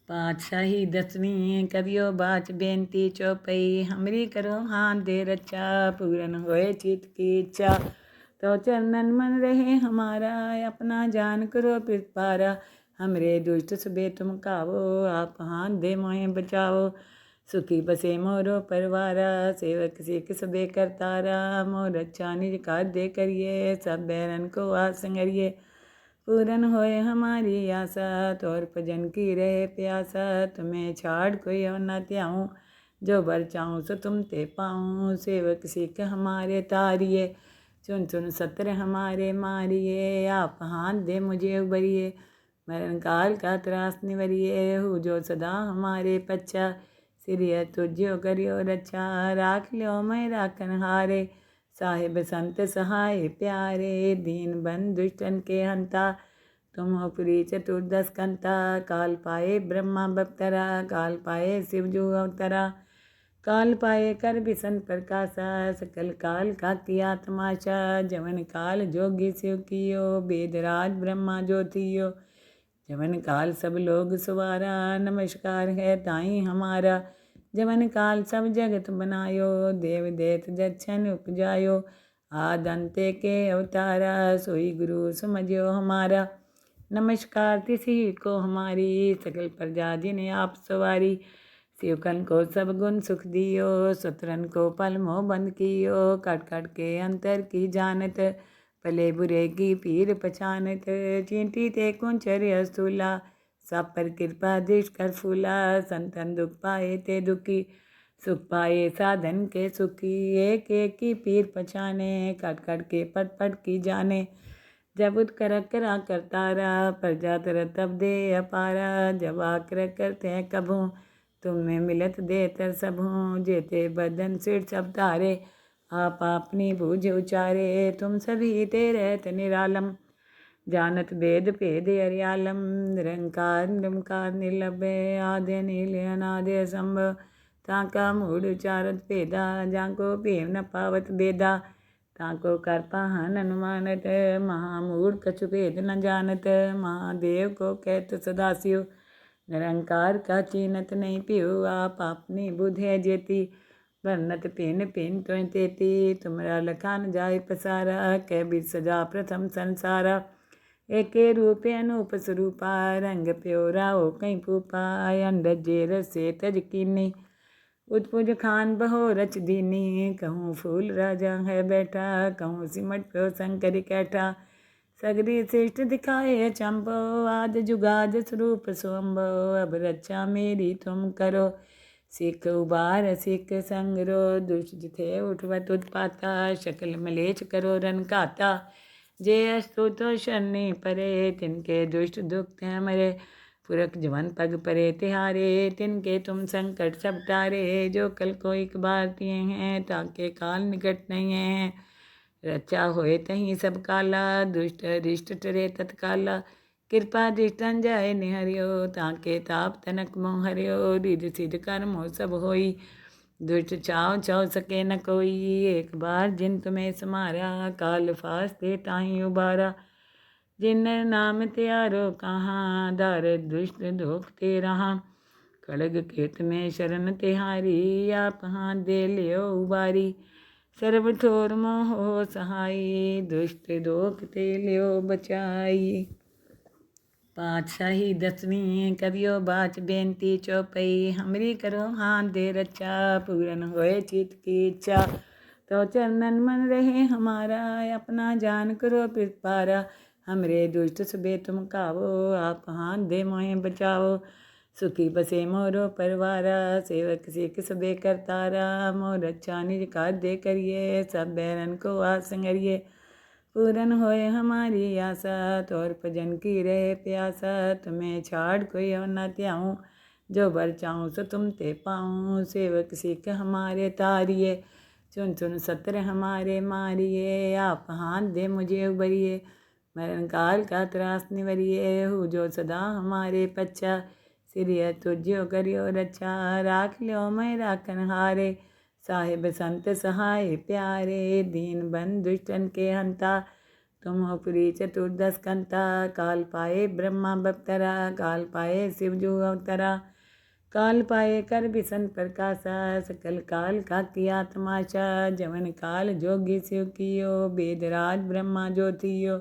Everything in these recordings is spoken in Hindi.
पातशाही दसवीं कवियो बाच बेनती चौपई हमरी करो हाथ दे रचा पूरन होए चित की इच्छा तो चरणन मन रहे हमारा अपना जान करो पिरपारा हमरे दुष्ट सबे तुम कावो आप हाथ दे मोहे बचाओ सुखी बसे मोरो परवारा सेवक सिख सबे करतारा मोर अच्छा निज काज दे करिए सब बैरन को आसंगरिए पूरन होए हमारी आशा तोर भजन की रहे प्यासा तुम्हें छाड़ कोई और न त्याऊँ जो बर चाहूँ सो तुम ते पाऊँ सेवक सिख हमारे तारिए चुन चुन सत्र हमारे मारिए आप हाथ दे मुझे उबरिए मरण काल का त्रास निवरिए हूँ जो सदा हमारे पच्चा सिरिय तुझ्यो करियो रक्षा राख ल्यो मैं राखन हारे साहिब संत सहाय प्यारे दीन बंधु दुष्टन के हंता तुम हो पुरी चतुर्दश कंता काल पाए ब्रह्मा बप्तरा काल पाए शिव जो अवतरा काल पाए कर बिसन प्रकाशा सकल काल का किया तमाशा जवन काल जोगी शिव कियो वेदराज ब्रह्मा ज्योतियो जवन काल सब लोग सवारा नमस्कार है ताई हमारा जवन काल सब जगत बनायो देव देत जच्छन उपजायो आदंते के अवतारा सोई गुरु समझियो हमारा नमस्कार तिसी को हमारी सकल प्रजा जिन्हें आप सवारी शिवकन को सब गुण सुख दियो सुतरन को पल मोह बंद कियो कट कट के अंतर की जानत भले बुरे की पीर पछानत चींटी ते कुंचर्य स्थूला सब पर कृपा दृष्ट कर फूला संतन दुख पाए ते दुखी सुख पाए साधन के सुखी एक एक की पीर पछाने कट कट के पट पट की जाने जब उत्कर करा करतारा प्रजा तर तब दे अपारा जब आकर करते हैं कभू तुम्हें मिलत दे तर सबूँ जेते बदन सिर सब तारे आप अपनी बूझ उचारे तुम सभी तेरत निरालम जानत भेद भेद हरियालम निरंकार निरंकार निर्लभ आदि नील अनादि संभव ताका मूढ़ उचारत भेदा जाको भेव न पावत भेदा ताको कर पाहन अनुमानत महामूढ़ कछु भेद न जानत महादेव को कहत सदाशिव निरंकार का चीनत नहीं पियो आप अपनी बुध है जेती वर्णत पिन पिन तो तेती तुमरा लखान जाय पसारा कै भी सजा प्रथम संसारा एके रूपे अनूप स्वरूपा रंग प्योरा हो कहीं फूपा अंडज जे रसे तज कीनी उत्पुज खान बहो रच दीनी कहूँ फूल राजा है बैठा कहूँ सिमट प्यो शंकर कैठा सगरी श्रेष्ठ दिखाए चंपो आद जुगाद स्वरूप सोम्बो अब रक्षा मेरी तुम करो सिख उबार सिख संगरो दुष्ट थे उठवत उत्पाता शकल मलेच करो रन खाता जे अस्तु तो शनि परे तिनके दुष्ट दुख हैं मरे पुरख जवन पग परे तिहारे तिनके तुम संकट सब टारे जो कल को एक बार दिए हैं ताके काल निकट नहीं है रचा होए तहीं सब काला दुष्ट रिष्ट टरे तत्काला कृपा दृष्टन जाय निहरियो ताके ताप तनक मोह हरियो रिध सिद्ध कर्म हो सब होई दुष्ट चाव चाव सके न कोई एक बार जिन तुम्हें समारा काल फास्ते ताही उबारा जिन नाम त्यारो कहाँ दार दुष्ट धोख ते रहा खड़ग खेत में शरण तिहारी आप हाथ दे लियो उबारी सर्व ठोर मोह सहाई दुष्ट दोख ते लियो बचाई। पातशाही दसवीं कवियो बाच बेनती चौपई हमरी करो हाथ दे रचा पूरन होए चित की इच्छा तो चरणन मन रहे हमारा अपना जान करो पिरपारा हमरे दुष्ट सबे तुम कावो आप हाथ दे मोहे बचाओ सुखी बसे मोरो परवारा सेवक सिख सबे करतारा मोर अच्छा निज काज दे करिए सब बैरन को आसंगरिए पूरन होए हमारी आशा तोर भजन की रहे प्यासा तुम्हें छाड़ कोई और न त्याऊँ जो बर चाहूँ सो तुम ते पाऊँ सेवक सिख हमारे तारिए चुन चुन सत्र हमारे मारिए आप हाथ दे मुझे उबरिए मरण काल का त्रास निवरिए हूँ जो सदा हमारे पच्चा सिरिय तुझ्यो करियो रक्षा राख ल्यो मैं राखन हारे साहिब संत सहाय प्यारे दीन बंधु दुष्टन के हंता तुम हो पुरी चतुर्दश कंता। काल पाए ब्रह्मा बप्तरा, काल पाए शिव जो अवतरा। काल पाए कर बिसन प्रकाशा, सकल काल का किया तमाशा। जवन काल जोगी शिव कियो, वेदराज ब्रह्मा ज्योतियो।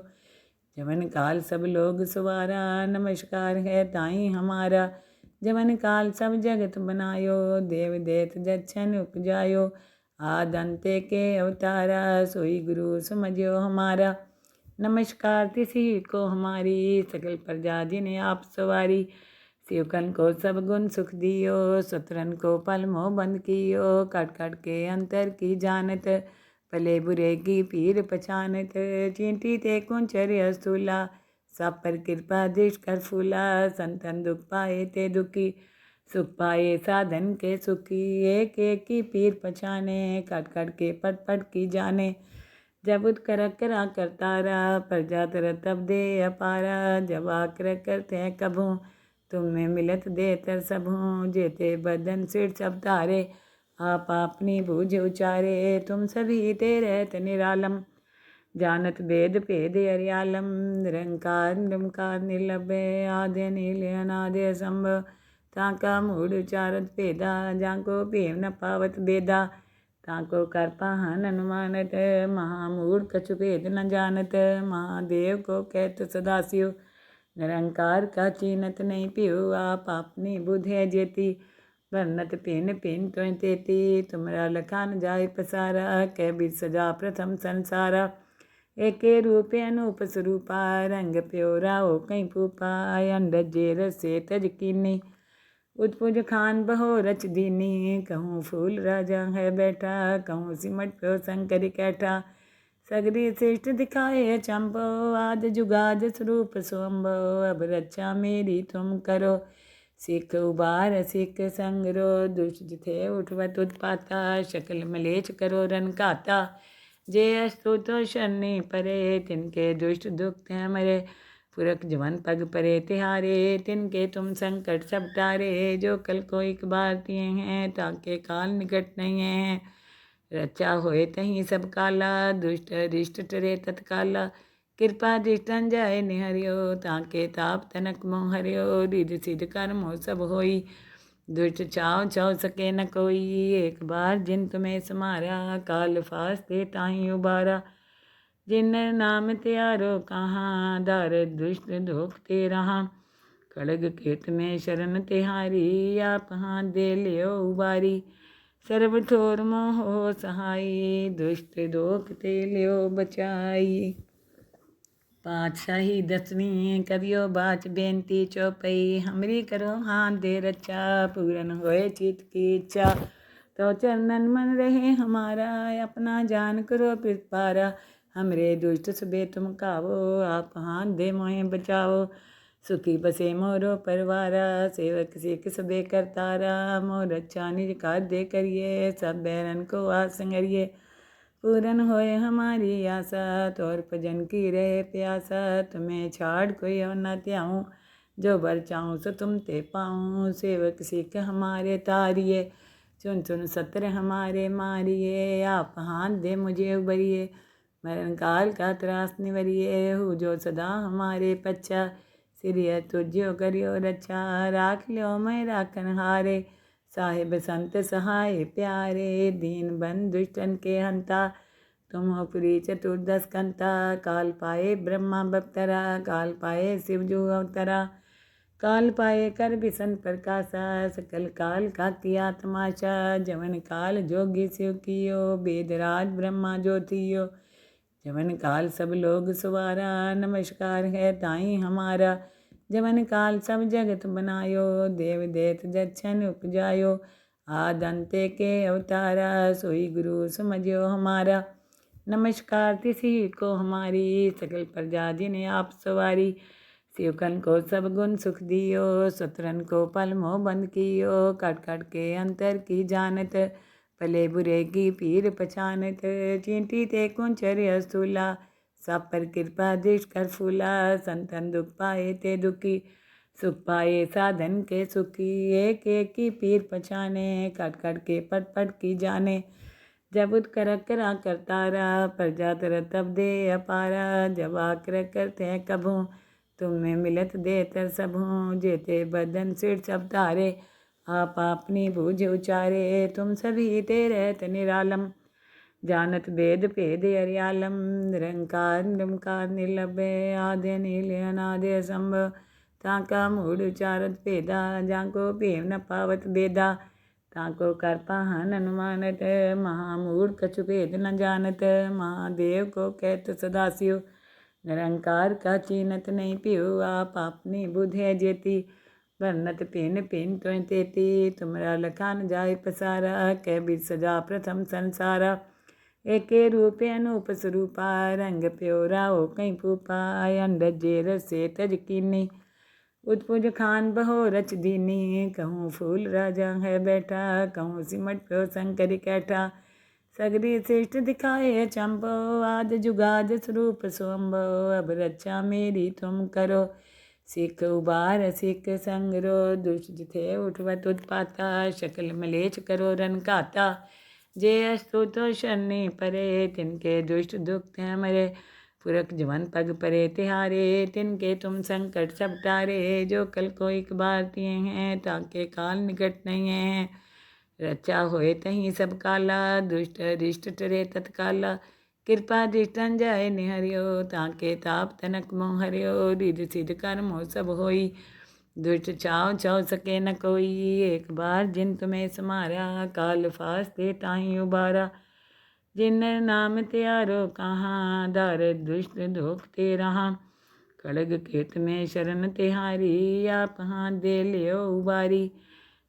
जवन काल सब लोग सवारा, नमस्कार है ताई हमारा। जवन काल सब जगत बनायो, देव देत जक्षन उपजायो। आदंते के अवतारा, सोई गुरु समझो हमारा। नमस्कार तिसी को हमारी, सकल प्रजा जिन्हें आप सवारी। शिवकन को सब गुण सुख दियो, सुतरन को पल मोह बंद कियो। कट कट के अंतर की जानत, भले बुरे की पीर पछानत। चींटी ते कुंचर्य स्थूला, सब पर कृपा दृष्ट कर फूला। संतन दुख पाए ते दुखी, सुख पाए साधन के सुखी। एक एक की पीर पछाने, कट कट के पट पट की जाने। जब उत्कर करा करतारा, प्रजा तर तब दे अपारा। जब आकर करते हैं कभू, तुम्हें मिलत दे तर सबों। जेते बदन सिर सब तारे, आप अपनी बूझ उचारे। तुम सभी ते रहत निरालम, जानत वेद भेद हरियालम। निरंकार निरंकार निर्लभ्य, आद्य नील अनाद्य संभव। ताका मूढ़ उचारत भेदा, जाको भेव न पावत बेदा। ताको कर पाहन अनुमानत, महामूढ़ कछु भेद न जानत। महादेव को कहत सदाशिव, निरंकार का चीनत नहीं पियो। आप अपनी बुध है जेती, वर्णत पिन पिन तो तेती। तुमरा लखान जाय पसारा, कह बिर सजा प्रथम संसारा। एके रूप अनूप स्वरूपा, रंग प्योरा हो कहीं पूपा। अंडज जे रसे तज कीनी, उत्पुज खान बहो रच दीनी। कहूँ फूल राजा है बैठा, कहूँ सिमट प्यो शंकर कैठा। सगरी श्रेष्ठ दिखाए चंपो, आद जुगाद स्वरूप स्वम्भो। अब रक्षा मेरी तुम करो, सिख उबार सिख संगरो। दुष्ट थे उठवत उत्पाता, शकल मलेच करो रन काता। जे अस्तु तो शरणी परे, तिनके दुष्ट दुख हैं मरे। पुरख जवन पग परे तिहारे, तिनके तुम संकट सब टारे। जो कल को एक बार दिए हैं, ताके काल निकट नहीं है। रचा होए तहीं सब काला, दुष्ट रिष्ट टरे तत्काला। कृपा दृष्टन जाय निहरियो, ताके ताप तनक मोह हरियो। रिध सिद्ध कर्म हो सब होई, दुष्ट चाव चाव सके न कोई। एक बार जिन तुम्हें समारा, काल फास्ते ताहीं उबारा। जिन नाम त्यारो कहाँ, दार दुष्ट धोख ते रहा। खड़ग खेत में शरण तिहारी, आप हाथ दे लियो उबारी। सर्व ठोर मोह सहाई, दुष्ट दोख ते लियो बचाई। पातशाही दसवीं करियो बाच बेनती चौपई। हमरी करो हाथ दे रचा, पूरन होए चित की इच्छा। तो चरणन मन रहे हमारा, अपना जान करो पिरपारा। हमरे दुष्ट सबे तुम कावो, आप हाथ दे मोहे बचाओ। सुखी बसे मोरो परवारा, सेवक सिख सबे करतारा। मोर रक्षा निज कार्य करिए, सब बैरन को आसंगरिए। पूरन होए हमारी आशा, तोर भजन की रहे प्यासा। तुम्हें छाड़ कोई और न त्याऊँ, जो बर चाहूँ सो तुम ते पाऊँ। सेवक सिख हमारे तारिए, चुन चुन सत्र हमारे मारिए। आप हाथ दे मुझे उबरिए, मरण काल का त्रास निवरिए। हो जो सदा हमारे पच्छा, सिरिय तुझ्यो करियो रक्षा। राख लो मैं राखन हारे, साहिब संत सहाय प्यारे। दीन बंधु दुष्टन के हंता, तुम हो पुरी चतुर्दश कंता। काल पाए ब्रह्मा बप्तरा, काल पाए शिव जो अवतरा। काल पाए कर बिसन प्रकाशा, सकल काल का किया तमाशा। जवन काल जोगी शिव कियो, वेदराज ब्रह्मा ज्योतियो। जवन काल सब लोग सवारा, नमस्कार है ताई हमारा। जवन काल सब जगत बनायो, देव देत जक्षन उपजायो। आदंते के अवतारा, सोई गुरु समझो हमारा। नमस्कार तिसी को हमारी, सकल प्रजा जिन्हें आप सवारी। शिवकन को सब गुण सुख दियो, सुतरन को पल मोह बंद कियो। कट कट के अंतर की जानत, भले बुरे की पीर पछानत। चींटी ते कुंचर्य स्थूला, सब पर कृपा दृष्ट कर फूला। संतन दुख पाए ते दुखी, सुख पाए साधन के सुखी। एक एक की पीर पछाने, कट कट के पट पट की जाने। जब उत्कर करा करतारा प्रजा तर तब दे अपारा जब आकर करते हैं कभू तुम्हें मिलत दे तर सबहूँ जेते बदन सिर सब तारे आप अपनी बूझ उचारे तुम सभी तेरे निरालम जानत वेद भेद अरियालम निरंकार निरंकार निर्लभ्य आद्य नील अनाद्य संभव ताका मूढ़ उचारत भेदा जाको भेव न पावत बेदा ताको कर पाहन अनुमानत महामूढ़ कछु भेद न जानत महादेव को कहत सदाशिव निरंकार का चीनत नहीं पियो आप अपनी बुध है जेती वर्णत पिन पिन तो तेती तुमरा लखान जाय पसारा कै बीच सजा प्रथम संसारा एके रूपे अनूप स्वरूपा रंग प्योरा हो कहीं फूपा अंड जेर से तज कीनी उत्पुज खान बहो रच दीनी कहूँ फूल राजा है बैठा कहूँ सिमट प्यो शंकर कैठा सगरी श्रेष्ठ दिखाए चंपो आद जुगाद स्वरूप सोम्बो अब रक्षा मेरी तुम करो सिख उबार सिख संगरो दुष्ट थे उठवत उत्पाता शकल मलेच करो रन काता जे अस्तु तो शनि परे तिनके दुष्ट दुख हैं मरे पुरख जवन पग परे तिहारे तिनके तुम संकट सब टारे जो कल को एक बार दिए हैं ताके काल निकट नहीं है रचा होए तहीं सब काला दुष्ट रिष्ट टरे तत्काला कृपा दृष्टन जाय निहरियो ताके ताप तनक मोह हरियो रिध सिद्ध कर्म हो सब होई दुष्ट चाव चाव सके न कोई एक बार जिन तुम्हें समारा काल फास्ते ताही उबारा जिन नाम त्यारो कहाँ दार दुष्ट धोखते रहा खड़ग खेत में शरण तिहारी आप हाथ दे लियो उबारी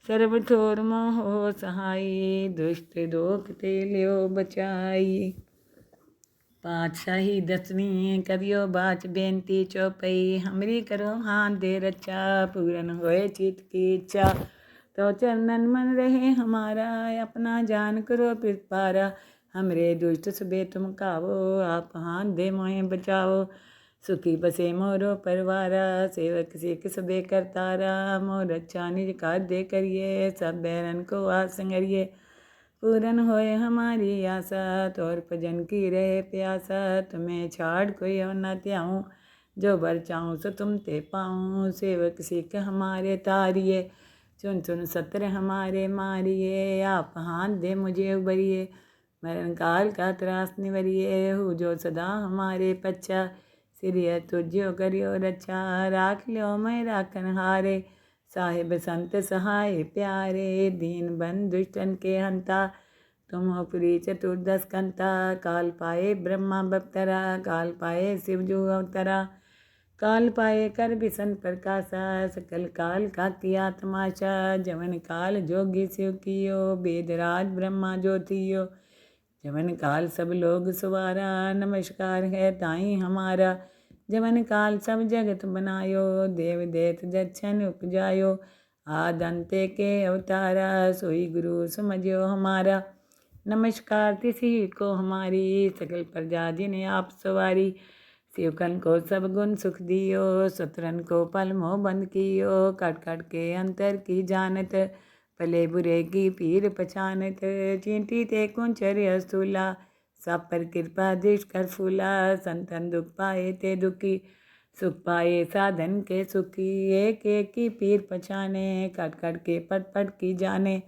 सर्व ठोर मोह सहाई दुष्ट धोखते लियो बचाई। पातशाही दसवीं करियो बाच बेनती चौपई हमरी करो हाथ दे रचा पूरन होए चित की इच्छा तो चरणन मन रहे हमारा अपना जान करो पिरपारा हमरे दुष्ट सुबे तुम कावो आप हाथ दे मोहे बचाओ सुखी बसे मोरो परवारा सेवक सिख सबे करतारा मोर अच्छा निज कार्य करिए सब बैरन को आसंगरिए पूरन होए हमारी आशा तोर भजन की रहे प्यासा तुम्हें छाड़ कोई और न त्याऊँ जो बर चाहूँ सो तुम ते पाऊँ सेवक सिख हमारे तारिए चुन चुन सत्र हमारे मारिए आप हाथ दे मुझे उबरिए मरण काल का त्रास निवरिए हूँ जो सदा हमारे पच्चा सिरिय तुझ्यो करियो रक्षा राख लो मैं राखन हारे साहिब संत सहाय प्यारे दीन बन दुष्टन के हंता तुम हो पुरी चतुर्दश कंता काल पाए ब्रह्मा बप्तरा काल पाए शिवजू अवतरा काल पाए कर बिसन प्रकाशा सकल काल का किया तमाशा जवन काल जोगी शिव कियो वेदराज ब्रह्मा ज्योतियो जवन काल सब लोग सवारा नमस्कार है ताई हमारा जवन काल सब जगत बनायो देव देत जच्छन उपजायो आदंते के अवतारा सोई गुरु समझियो हमारा नमस्कार तिसी को हमारी सकल प्रजा जिन्हें आप सवारी शिवकन को सब गुण सुख दियो सत्रन को पल मोह बंद कियो कट कट के अंतर की जानत भले बुरे की पीर पछानत चींटी ते कुंचर अस्तूला सब पर कृपा दृष्ट कर फूला संतन दुख पाए ते दुखी सुख पाए साधन के सुखी एक एक की पीर पछाने कट कट के पट पट की जाने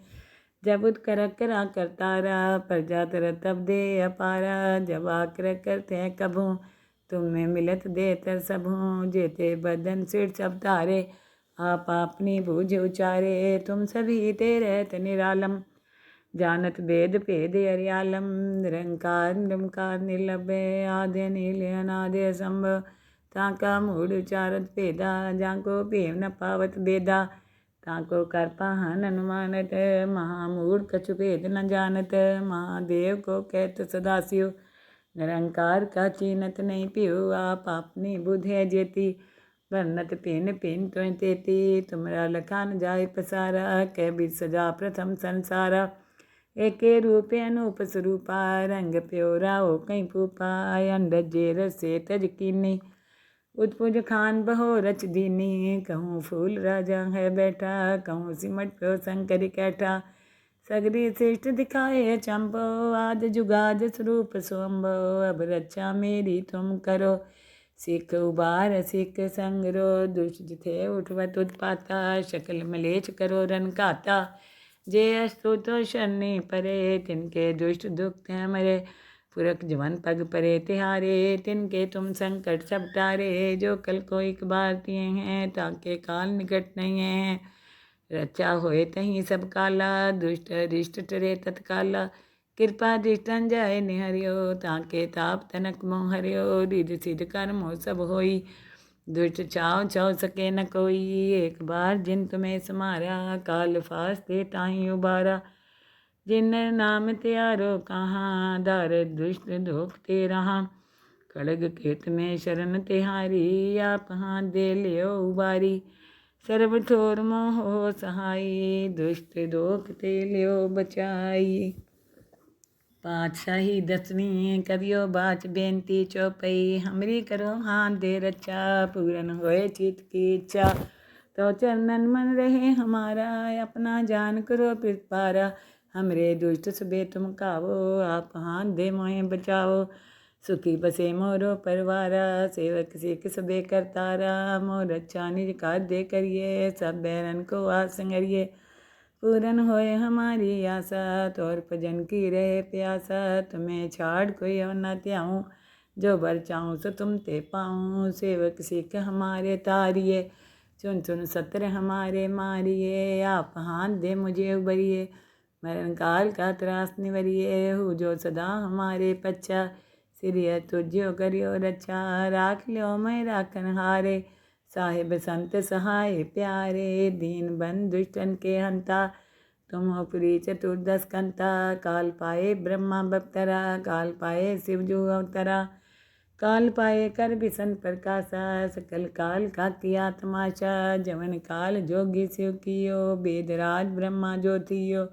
जब उत्कर करा करतारा प्रजा तर तब दे अपारा जब आकर करते हैं कभू तुम्हें मिलत दे तर सबहूँ जेते बदन सिर सब तारे आप अपनी बूझ उचारे तुम सभी तेरे निरालम जानत वेद भेद अरियालम निरंकार निरंकार निर्लभ्य आद्य नील अनाद्य संभव ताका मूढ़ उचारत भेदा जाको भेव न पावत बेदा ताको कर पाहन अनुमानत महामूढ़ कछु भेद न जानत महादेव को कहत सदाशिव निरंकार का चीनत नहीं पियो आप अपनी बुध है जेती वर्णत पिन पिन तो तेती तुमरा लखान जाय पसारा कै बीच सजा प्रथम संसारा एके रूपे अनूप स्वरूपा रंग प्योरा हो कहीं फूपा अंड जेर से तज कीनी उत्पुज खान बहो रच दीनी कहूँ फूल राजा है बैठा कहूँ सिमट प्यो शंकर कैठा सगरी श्रेष्ठ दिखाए चंपो, आद जुगाद स्वरूप स्वंभो, अब रक्षा मेरी तुम करो। सिख उबार सिख संगरो, दुष्ट जिथे उठवत उत्पाता, शकल मलेच करो रन घाता। जे अस्तु तो शरणी परे, तिनके दुष्ट दुख हैं मरे। पुरख जवन पग परे तिहारे, तिनके तुम संकट सब टारे। जो कल को एक बार तिए हैं, ताके काल निकट नहीं है। रचा होए तहीं सब काला, दुष्ट रिष्ट टरे तत्काला। कृपा दृष्टन जाय निहरियो, ताके ताप तनक मोह हरियो। रिध सिद्ध कर्म हो सब होई, दुष्ट छाव छाव सके न कोई। एक बार जिन तुम्हें समारा, काल फास्ते ताहीं उबारा। जिन नाम त्यारो कहाँ, दार दुष्ट धोख ते रहा। खड़ग खेत में शरण तिहारी, आप हाथ दे लियो उबारी। सर्व ठोर मोह हो सहाई, दुष्ट दोख ते लियो बचाई। पातशाही दसवीं कवियो बाच बेनती चौपई, हमरी करो हाथ दे रचा, पूरन होए चित की इच्छा। तो चरणन मन रहे हमारा, अपना जान करो पिरपारा। हमरे दुष्ट सबे तुम कावो, आप हाथ दे मोहे बचाओ। सुखी बसे मोरो परवारा, सेवक सिख सबे करतारा। मोर रक्षा निज कार दे करिए, सब बैरन को आस संगरिए। पूरन होए हमारी आशा, तोर भजन की रहे प्यासा। तुम्हें छाड़ कोई और न त्याऊँ, जो बर चाहूँ सो तुम ते पाऊँ। सेवक सिख हमारे तारिए, चुन चुन सत्र हमारे मारिए। आप हाथ दे मुझे उबरिए, मरण काल का त्रास निवरिए। हो जो सदा हमारे पच्चा, सिरिय तुझ्यो करियो रक्षा। राख ल्यो मैं राखन हारे, साहिब संत सहाय प्यारे। दीन बंधु दुष्टन के हंता, तुम हो पुरी चतुर्दश कंता। काल पाए ब्रह्मा बप्तरा, काल पाए शिव जो अवतरा। काल पाए कर बिसन प्रकाशा, सकल काल का किया तमाशा। जवन काल जोगी शिव कियो, वेदराज ब्रह्मा ज्योतियो।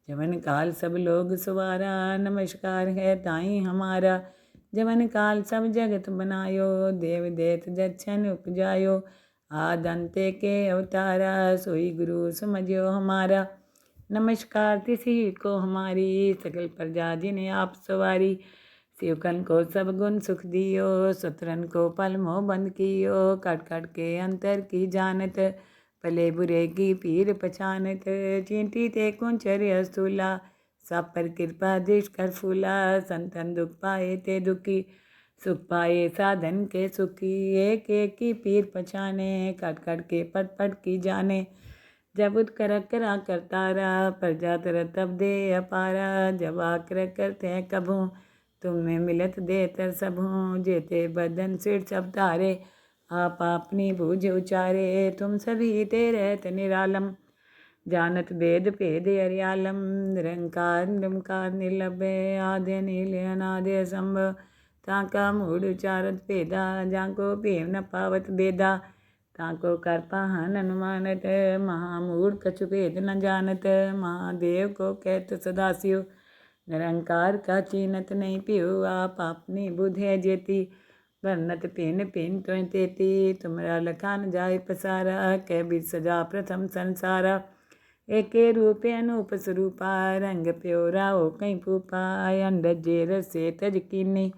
जवन काल सब लोग सवारा, नमस्कार है ताई हमारा। जवन काल सब जगत बनायो, देव देत जच्छन उपजायो। आदंते के अवतारा, सोई गुरु समझियो हमारा। नमस्कार तिसी को हमारी, सकल प्रजा जिन्हें आप सवारी। शिवकन को सब गुण सुख दियो, सुतरन को पल मोह बंद कियो। कट कट के अंतर की जानत, भले बुरे की पीर पछानत। चींटी ते कुंचर अस्तूला, सब पर कृपा दृष्ट कर फूला। संतन दुख पाए ते दुखी, सुख पाए साधन के सुखी। एक एक की पीर पछाने, कट कट के पट पट की जाने। जब उत्कर करा करतारा, प्रजा तर तब दे अपारा। जब आकर करते हैं कभू, तुम्हें मिलत दे तर सबूँ। जेते बदन सिर सब तारे, आप अपनी बूझ उचारे। तुम सभी तेरत निरालम, जानत वेद भेद हरियालम। निरंकार निरंकार निर्लभ्य, आद्य नील अनाद्य संभव। ताका मूढ़ उचारत भेदा, जाको भेव न पावत बेदा। ताको कर पाहन अनुमानत, महामूढ़ कछु भेद न जानत। महादेव को कहत सदाशिव, निरंकार का चीनत नहीं पियो। आप अपनी बुध है जेती, वर्णत पिन पिन तो तेती। तुमरा लखान जाय पसारा, कै बीच सजा प्रथम संसारा। एके रूपे अनूप स्वरूपा, रंग प्योरा हो कहीं फूपा। अंडज जे रसे तज कीनी,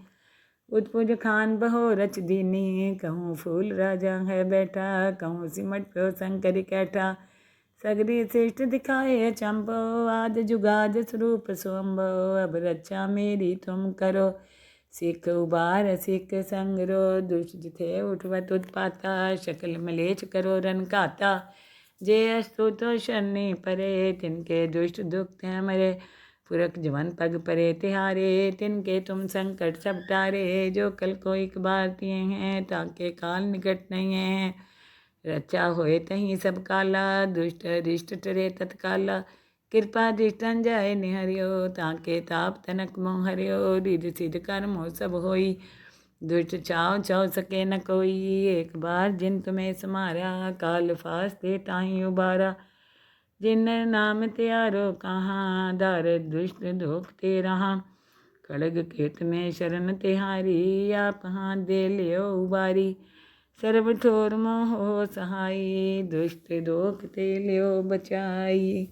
उत्पुज खान बहो रच दीनी। कहूँ फूल राजा है बैठा, कहूँ सिमट प्यो शंकर कैठा। सगरी श्रेष्ठ दिखाए चंपो, आद जुगाद स्वरूप स्वंभो। अब रक्षा मेरी तुम करो, सिख उबार सिख संगरो। दुष्ट जिथे उठवत उत्पाता, शकल मलेच करो रन घाता। जे अस्तु तो शरणी परे, तिनके दुष्ट दुख हैं मरे। पुरख जवन पग परे तिहारे, तिनके तुम संकट सब टारे। जो कल को एक बार तिए हैं, ताके काल निकट नहीं है। रचा होए तहीं सब काला, दुष्ट रिष्ट टरे तत्काला। कृपा दृष्टन जाय निहरियो, ताके ताप तनक मोह हरियो। रिध सिद्ध कर्म हो सब होई, दुष्ट छाव छाव सके न कोई। एक बार जिन तुम्हें समारा, काल फास्ते ताहीं उबारा। जिन नाम त्यारो कहाँ, दार दुष्ट धोख ते रहा। खड़ग खेत में शरण तिहारी, आप हाथ दे लियो उबारी। सर्व ठोर मोह हो सहाई, दुष्ट दोख ते लियो बचाई।